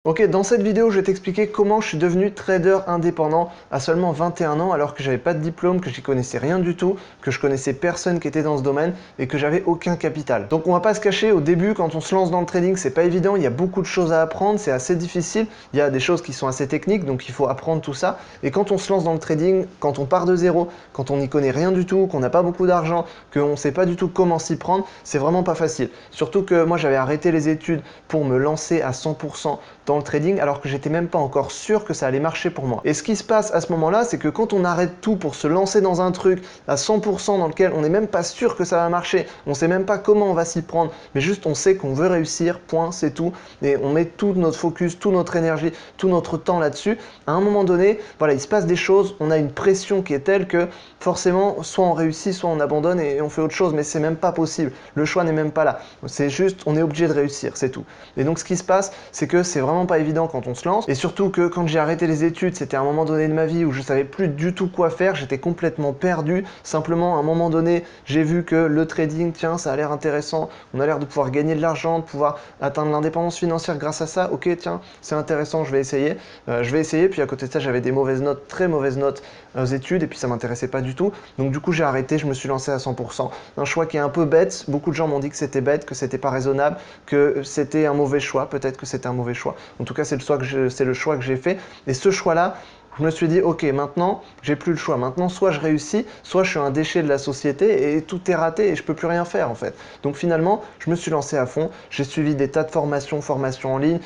Ok, dans cette vidéo, je vais t'expliquer comment je suis devenu trader indépendant à seulement 21 ans alors que j'avais pas de diplôme, que j'y connaissais rien du tout, que je connaissais personne qui était dans ce domaine et que j'avais aucun capital. Donc on va pas se cacher, au début quand on se lance dans le trading, c'est pas évident, il y a beaucoup de choses à apprendre, c'est assez difficile, il y a des choses qui sont assez techniques donc il faut apprendre tout ça. Et quand on se lance dans le trading, quand on part de zéro, quand on n'y connaît rien du tout, qu'on n'a pas beaucoup d'argent, qu'on sait pas du tout comment s'y prendre, c'est vraiment pas facile. Surtout que moi j'avais arrêté les études pour me lancer à 100% dans le trading alors que j'étais même pas encore sûr que ça allait marcher pour moi. Et ce qui se passe à ce moment-là, c'est que quand on arrête tout pour se lancer dans un truc à 100% dans lequel on n'est même pas sûr que ça va marcher, on sait même pas comment on va s'y prendre, mais juste on sait qu'on veut réussir, point, c'est tout, et on met tout notre focus, toute notre énergie, tout notre temps là-dessus, à un moment donné, voilà, il se passe des choses, on a une pression qui est telle que forcément, soit on réussit, soit on abandonne et on fait autre chose, mais c'est même pas possible. Le choix n'est même pas là. C'est juste, on est obligé de réussir, c'est tout. Et donc ce qui se passe, c'est que c'est vraiment pas évident quand on se lance, et surtout que quand j'ai arrêté les études, c'était à un moment donné de ma vie où je savais plus du tout quoi faire, j'étais complètement perdu. Simplement, à un moment donné, j'ai vu que le trading, tiens, ça a l'air intéressant, on a l'air de pouvoir gagner de l'argent, de pouvoir atteindre l'indépendance financière grâce à ça. Ok, tiens, c'est intéressant, je vais essayer. Puis à côté de ça, j'avais des mauvaises notes, très mauvaises notes aux études, et puis ça m'intéressait pas du tout. Donc du coup, j'ai arrêté, je me suis lancé à 100%. Un choix qui est un peu bête. Beaucoup de gens m'ont dit que c'était bête, que c'était pas raisonnable, que c'était un mauvais choix. Peut-être que c'était un mauvais choix. En tout cas, c'est le choix que j'ai fait. Et ce choix-là, je me suis dit, ok, maintenant, j'ai plus le choix. Maintenant, soit je réussis, soit je suis un déchet de la société et tout est raté et je peux plus rien faire en fait. Donc finalement, je me suis lancé à fond. J'ai suivi des tas de formations en ligne.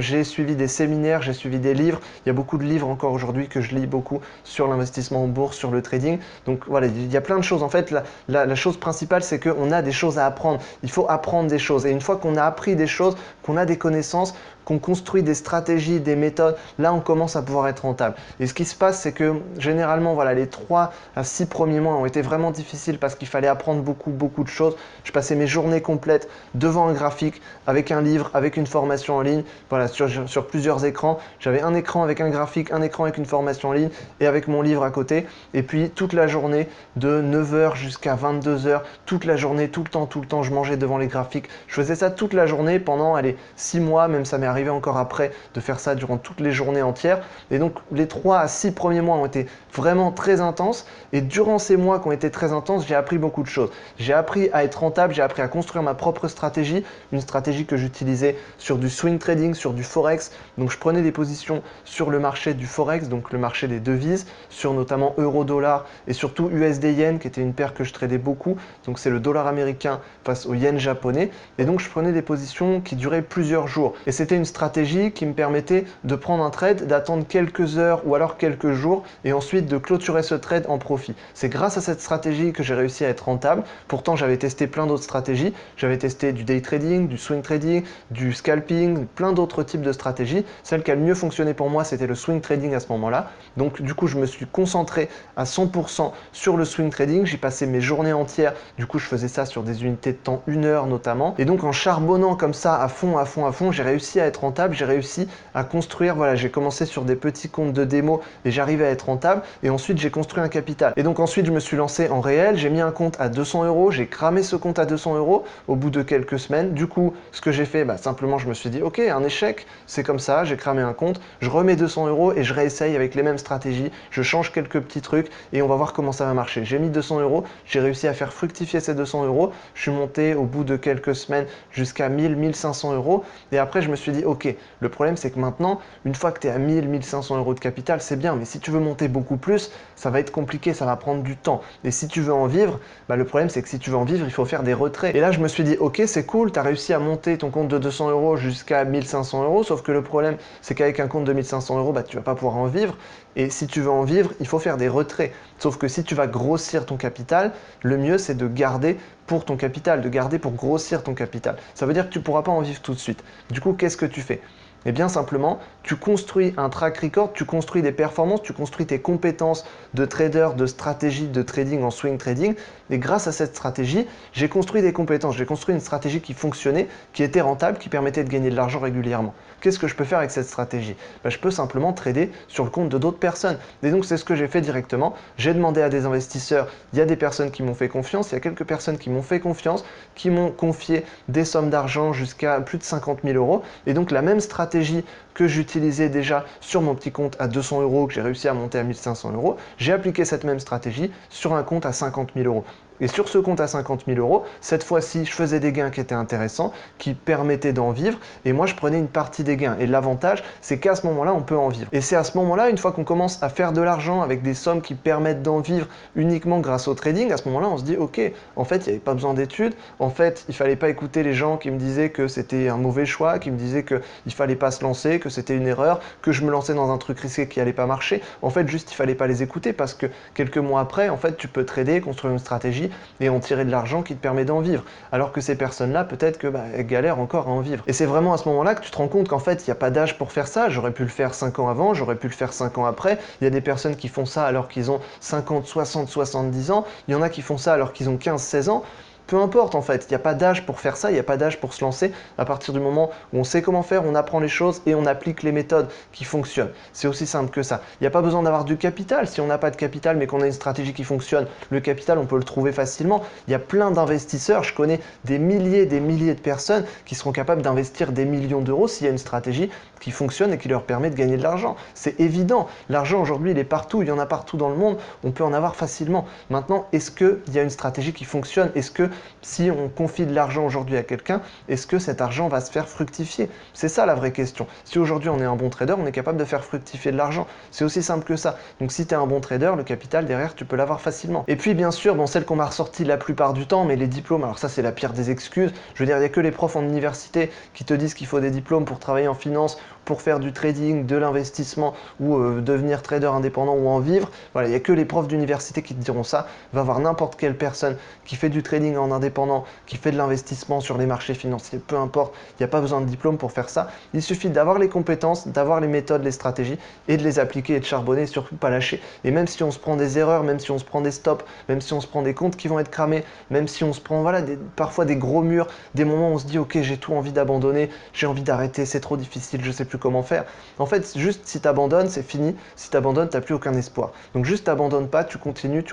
J'ai suivi des séminaires, j'ai suivi des livres. Il y a beaucoup de livres encore aujourd'hui que je lis beaucoup sur l'investissement en bourse, sur le trading. Donc voilà, il y a plein de choses. En fait, la chose principale, c'est qu'on a des choses à apprendre. Il faut apprendre des choses. Et une fois qu'on a appris des choses, qu'on a des connaissances, qu'on construit des stratégies, des méthodes, là on commence à pouvoir être rentable. Et ce qui se passe, c'est que généralement, voilà, les 3 à 6 premiers mois ont été vraiment difficiles parce qu'il fallait apprendre beaucoup de choses. Je passais mes journées complètes devant un graphique, avec un livre, avec une formation en ligne, voilà, sur plusieurs écrans. J'avais un écran avec un graphique, un écran avec une formation en ligne et avec mon livre à côté. Et puis toute la journée, de 9h jusqu'à 22h, toute la journée, tout le temps, je mangeais devant les graphiques. Je faisais ça toute la journée pendant, allez, 6 mois, même ça m'est arrivé encore après de faire ça durant toutes les journées entières. Et donc les 3 à 6 premiers mois ont été vraiment très intenses. Et durant ces mois qui ont été très intenses, j'ai appris beaucoup de choses. J'ai appris à être rentable, j'ai appris à construire ma propre stratégie, une stratégie que j'utilisais sur du swing trading, sur du forex. Donc je prenais des positions sur le marché du forex, donc le marché des devises, sur notamment euro-dollar et surtout USD-yen, qui était une paire que je tradais beaucoup. Donc c'est le dollar américain face au yen japonais. Et donc je prenais des positions qui duraient plusieurs jours. Et c'était une stratégie qui me permettait de prendre un trade, d'attendre quelques heures ou alors quelques jours et ensuite de clôturer ce trade en profit. C'est grâce à cette stratégie que j'ai réussi à être rentable. Pourtant, j'avais testé plein d'autres stratégies. J'avais testé du day trading, du swing trading, du scalping, plein d'autres types de stratégies. Celle qui a le mieux fonctionné pour moi, c'était le swing trading à ce moment-là. Donc du coup, je me suis concentré à 100% sur le swing trading. J'y passais mes journées entières. Du coup, je faisais ça sur des unités de temps, 1 heure notamment. Et donc en charbonnant comme ça à fond, j'ai réussi à être rentable. J'ai réussi à construire, voilà, j'ai commencé sur des petits comptes de démo et j'arrivais à être rentable. Et ensuite, j'ai construit un capital. Et donc ensuite, je me suis lancé en réel. J'ai mis un compte à 200 euros. J'ai cramé ce compte à 200 euros au bout de quelques semaines. Du coup, ce que j'ai fait, simplement, je me suis dit, ok, un échec, c'est comme ça. J'ai cramé un compte. Je remets 200 euros et je réessaye avec les mêmes stratégies. Je change quelques petits trucs et on va voir comment ça va marcher. J'ai mis 200 euros. J'ai réussi à faire fructifier ces 200 euros. Je suis monté au bout de quelques semaines jusqu'à 1000, 1500 euros. Et après, je me suis dit, ok, le problème, c'est que maintenant, une fois que tu es à 1000, 1500 euros de capital, c'est bien. Mais si tu veux monter beaucoup plus, ça va être compliqué, ça va prendre du temps. Et si tu veux en vivre, le problème, c'est que si tu veux en vivre, il faut faire des retraits. Et là, je me suis dit, ok, c'est cool, tu as réussi à monter ton compte de 200 euros jusqu'à 1500 euros. Sauf que le problème, c'est qu'avec un compte de 1500 euros, tu vas pas pouvoir en vivre. Et si tu veux en vivre, il faut faire des retraits. Sauf que si tu vas grossir ton capital, le mieux, c'est de garder pour ton capital, de garder pour grossir ton capital. Ça veut dire que tu ne pourras pas en vivre tout de suite. Du coup, qu'est-ce que tu fais? Eh bien simplement, tu construis un track record, tu construis des performances, tu construis tes compétences de trader, de stratégie de trading en swing trading. Et grâce à cette stratégie, j'ai construit des compétences, j'ai construit une stratégie qui fonctionnait, qui était rentable, qui permettait de gagner de l'argent régulièrement. qu'est-ce que je peux faire avec cette stratégie? Je peux simplement trader sur le compte de d'autres personnes. Et donc c'est ce que j'ai fait directement. J'ai demandé à des investisseurs, il y a des personnes qui m'ont fait confiance, il y a quelques personnes qui m'ont fait confiance, qui m'ont confié des sommes d'argent jusqu'à plus de 50 000 euros. Et donc la même stratégie que j'utilisais déjà sur mon petit compte à 200 euros, que j'ai réussi à monter à 1500 euros, j'ai appliqué cette même stratégie sur un compte à 50 000 euros. Et sur ce compte à 50 000 euros, cette fois-ci, je faisais des gains qui étaient intéressants, qui permettaient d'en vivre, et moi, je prenais une partie des gains. Et l'avantage, c'est qu'à ce moment-là, on peut en vivre. Et c'est à ce moment-là, une fois qu'on commence à faire de l'argent avec des sommes qui permettent d'en vivre uniquement grâce au trading, à ce moment-là, on se dit, ok, en fait, il n'y avait pas besoin d'études, en fait, il fallait pas écouter les gens qui me disaient que c'était un mauvais choix, qui me disaient qu'il fallait pas se lancer, que c'était une erreur, que je me lançais dans un truc risqué qui allait pas marcher. En fait, juste, il fallait pas les écouter parce que quelques mois après, en fait, tu peux trader, construire une stratégie et en tirer de l'argent qui te permet d'en vivre. Alors que ces personnes-là, peut-être que elles galèrent encore à en vivre. Et c'est vraiment à ce moment-là que tu te rends compte qu'en fait, il n'y a pas d'âge pour faire ça. J'aurais pu le faire 5 ans avant, j'aurais pu le faire 5 ans après. Il y a des personnes qui font ça alors qu'ils ont 50, 60, 70 ans. Il y en a qui font ça alors qu'ils ont 15, 16 ans. Peu importe en fait, il n'y a pas d'âge pour faire ça, il n'y a pas d'âge pour se lancer. À partir du moment où on sait comment faire, on apprend les choses et on applique les méthodes qui fonctionnent. C'est aussi simple que ça. Il n'y a pas besoin d'avoir du capital. Si on n'a pas de capital mais qu'on a une stratégie qui fonctionne, le capital on peut le trouver facilement. Il y a plein d'investisseurs, je connais des milliers de personnes qui seront capables d'investir des millions d'euros s'il y a une stratégie qui fonctionne et qui leur permet de gagner de l'argent. C'est évident. L'argent aujourd'hui il est partout, il y en a partout dans le monde, on peut en avoir facilement. Maintenant, est-ce qu'il y a une stratégie qui fonctionne? Est-ce que si on confie de l'argent aujourd'hui à quelqu'un, est-ce que cet argent va se faire fructifier? C'est ça la vraie question. Si aujourd'hui on est un bon trader, on est capable de faire fructifier de l'argent. C'est aussi simple que ça. Donc si tu es un bon trader, le capital derrière, tu peux l'avoir facilement. Et puis bien sûr, bon, celle qu'on m'a ressortie la plupart du temps, mais les diplômes, alors ça c'est la pire des excuses. Je veux dire, il n'y a que les profs en université qui te disent qu'il faut des diplômes pour travailler en finance, pour faire du trading, de l'investissement ou devenir trader indépendant ou en vivre. Voilà, il n'y a que les profs d'université qui te diront ça. Va voir n'importe quelle personne qui fait du trading en indépendant, qui fait de l'investissement sur les marchés financiers, peu importe, il n'y a pas besoin de diplôme pour faire ça. Il suffit d'avoir les compétences, d'avoir les méthodes, les stratégies et de les appliquer et de charbonner et surtout pas lâcher. Et même si on se prend des erreurs, même si on se prend des stops, même si on se prend des comptes qui vont être cramés, même si on se prend voilà, parfois des gros murs, des moments où on se dit ok j'ai tout envie d'abandonner, j'ai envie d'arrêter, c'est trop difficile, je sais plus comment faire. En fait, juste si tu abandonnes, c'est fini. Si tu abandonnes, tu n'as plus aucun espoir. Donc juste t'abandonne pas, tu continues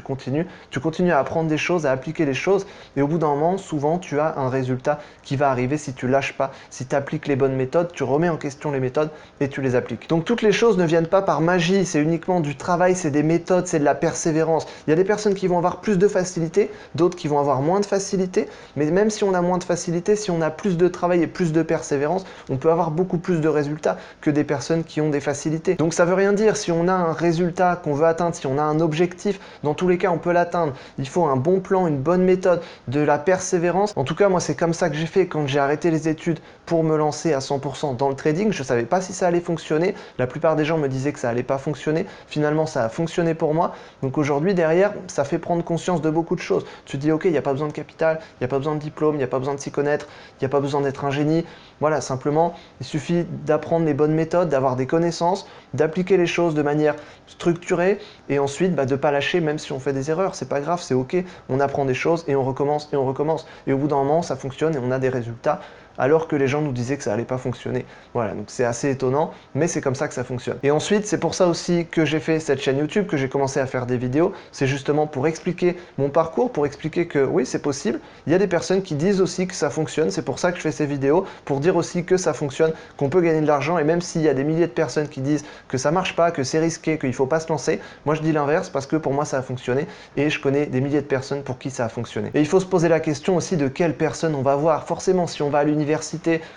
à apprendre des choses, à appliquer les choses et au bout d'un moment, souvent, tu as un résultat qui va arriver si tu lâches pas, si tu appliques les bonnes méthodes, tu remets en question les méthodes et tu les appliques. Donc toutes les choses ne viennent pas par magie, c'est uniquement du travail, c'est des méthodes, c'est de la persévérance. Il y a des personnes qui vont avoir plus de facilité, d'autres qui vont avoir moins de facilité, mais même si on a moins de facilité, si on a plus de travail et plus de persévérance, on peut avoir beaucoup plus de résultats que des personnes qui ont des facilités. Donc ça veut rien dire, si on a un résultat qu'on veut atteindre, si on a un objectif, dans tous les cas on peut l'atteindre. Il faut un bon plan, une bonne méthode, de la persévérance. En tout cas moi c'est comme ça que j'ai fait quand j'ai arrêté les études pour me lancer à 100% dans le trading. Je savais pas si ça allait fonctionner, la plupart des gens me disaient que ça allait pas fonctionner, finalement ça a fonctionné pour moi. Donc aujourd'hui derrière ça fait prendre conscience de beaucoup de choses. Tu te dis ok, il n'y a pas besoin de capital, il n'y a pas besoin de diplôme, il n'y a pas besoin de s'y connaître, il n'y a pas besoin d'être un génie. Voilà, simplement il suffit d'apprendre les bonnes méthodes, d'avoir des connaissances, d'appliquer les choses de manière structurée et ensuite de ne pas lâcher même si on fait des erreurs. C'est pas grave, c'est ok, on apprend des choses et on recommence et on recommence. Et au bout d'un moment, ça fonctionne et on a des résultats alors que les gens nous disaient que ça allait pas fonctionner. Voilà, donc c'est assez étonnant, mais c'est comme ça que ça fonctionne. Et ensuite, c'est pour ça aussi que j'ai fait cette chaîne YouTube, que j'ai commencé à faire des vidéos. C'est justement pour expliquer mon parcours, pour expliquer que oui, c'est possible. Il y a des personnes qui disent aussi que ça fonctionne. C'est pour ça que je fais ces vidéos, pour dire aussi que ça fonctionne, qu'on peut gagner de l'argent. Et même s'il y a des milliers de personnes qui disent que ça marche pas, que c'est risqué, qu'il faut pas se lancer, moi je dis l'inverse parce que pour moi ça a fonctionné et je connais des milliers de personnes pour qui ça a fonctionné. Et il faut se poser la question aussi de quelles personnes on va voir. Forcément, si on va à l'université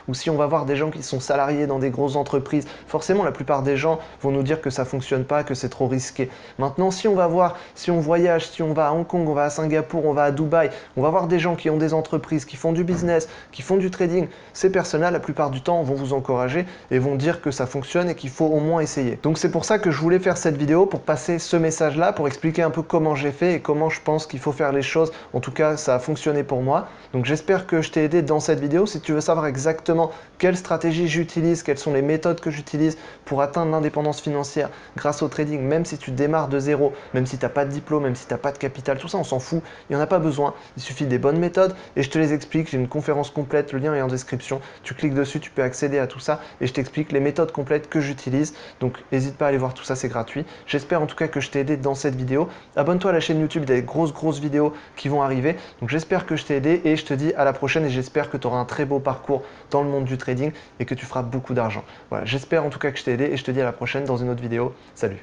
ou si on va voir des gens qui sont salariés dans des grosses entreprises, forcément la plupart des gens vont nous dire que ça fonctionne pas, que c'est trop risqué. Maintenant, si on va voir, si on voyage, si on va à Hong Kong, on va à Singapour, on va à Dubaï, on va voir des gens qui ont des entreprises, qui font du business, qui font du trading, ces personnes-là, la plupart du temps, vont vous encourager et vont dire que ça fonctionne et qu'il faut au moins essayer. Donc c'est pour ça que je voulais faire cette vidéo, pour passer ce message-là, pour expliquer un peu comment j'ai fait et comment je pense qu'il faut faire les choses. En tout cas, ça a fonctionné pour moi. Donc j'espère que je t'ai aidé dans cette vidéo. Si tu veux savoir exactement quelle stratégie j'utilise, quelles sont les méthodes que j'utilise pour atteindre l'indépendance financière grâce au trading, même si tu démarres de zéro, même si tu n'as pas de diplôme, même si tu n'as pas de capital, tout ça on s'en fout, il n'y en a pas besoin, il suffit des bonnes méthodes et je te les explique, j'ai une conférence complète, le lien est en description, tu cliques dessus, tu peux accéder à tout ça et je t'explique les méthodes complètes que j'utilise, donc n'hésite pas à aller voir tout ça, c'est gratuit. J'espère en tout cas que je t'ai aidé dans cette vidéo, abonne-toi à la chaîne YouTube, il y a des grosses vidéos qui vont arriver, donc j'espère que je t'ai aidé et je te dis à la prochaine et j'espère que tu auras un très beau parcours dans le monde du trading et que tu feras beaucoup d'argent. Voilà, j'espère en tout cas que je t'ai aidé et je te dis à la prochaine dans une autre vidéo. Salut!